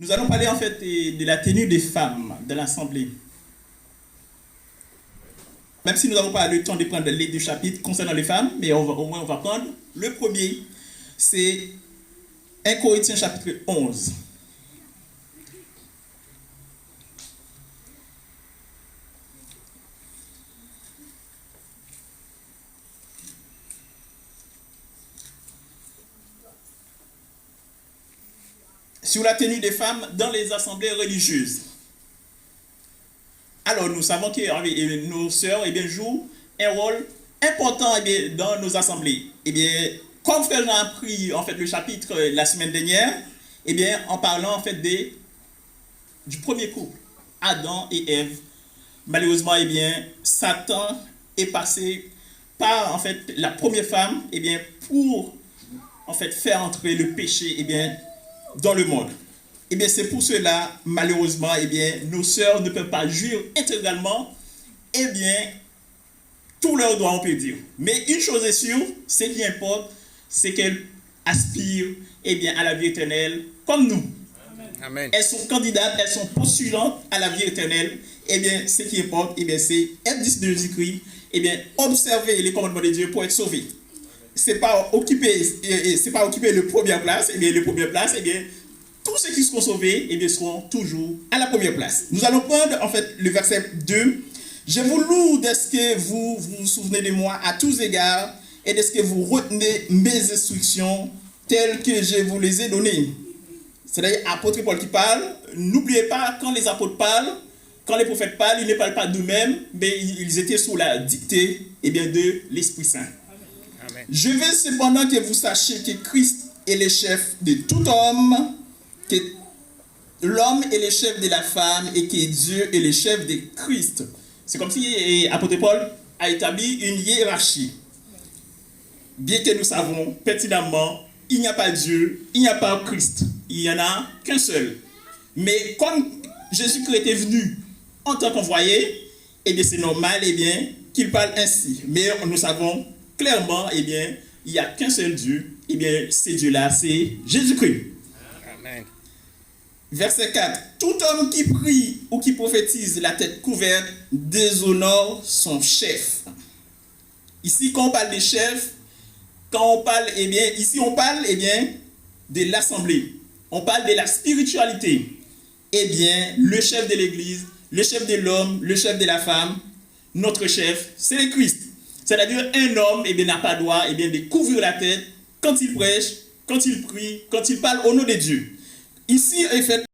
Nous allons parler en fait de la tenue des femmes de l'Assemblée. Même si nous n'avons pas le temps de prendre les deux chapitres concernant les femmes, mais au moins on va prendre le premier. C'est 1 Corinthiens chapitre 11. Sur la tenue des femmes dans les assemblées religieuses. Alors, nous savons que nos sœurs jouent un rôle important dans nos assemblées. Comme Frère Jean a pris en fait, le chapitre la semaine dernière, en parlant en fait, du premier couple, Adam et Ève. Malheureusement, Satan est passé par en fait, la première femme pour en fait, faire entrer le péché dans le monde. C'est pour cela, malheureusement, nos sœurs ne peuvent pas jouir intégralement, tous leurs droits, on peut dire. Mais une chose est sûre, ce qui importe, c'est qu'elles aspirent à la vie éternelle, comme nous. Amen. Elles sont candidates, elles sont postulantes à la vie éternelle. Ce qui importe, c'est être disciple de Jésus-Christ, observer les commandements de Dieu pour être sauvé. C'est pas occuper le première place, le première place, tous ceux qui seront sauvés seront toujours à la première place. Nous allons prendre en fait le verset 2. Je vous loue de ce que vous vous souvenez de moi à tous égards et de ce que vous retenez mes instructions telles que je vous les ai données. C'est d'ailleurs l'apôtre Paul qui parle. N'oubliez pas, quand les apôtres parlent, quand les prophètes parlent, ils ne parlent pas d'eux-mêmes, mais ils étaient sous la dictée de l'Esprit Saint. Amen. Je veux cependant que vous sachiez que Christ est le chef de tout homme, que l'homme est le chef de la femme et que Dieu est le chef de Christ. C'est comme si l'apôtre Paul a établi une hiérarchie. Bien que nous savons pertinemment, il n'y a pas Dieu, il n'y a pas Christ, il n'y en a qu'un seul. Mais comme Jésus-Christ était venu en tant qu'envoyé, c'est normal qu'il parle ainsi. Mais nous savons clairement, il n'y a qu'un seul Dieu, ce Dieu-là, c'est Jésus-Christ. Amen. Verset 4. Tout homme qui prie ou qui prophétise la tête couverte déshonore son chef. Ici, quand on parle des chefs, quand on parle, ici on parle de l'assemblée. On parle de la spiritualité. Le chef de l'église, le chef de l'homme, le chef de la femme, notre chef, c'est le Christ. C'est-à-dire un homme n'a pas droit de couvrir la tête quand il prêche, quand il prie, quand il parle au nom de Dieu. Ici, en fait,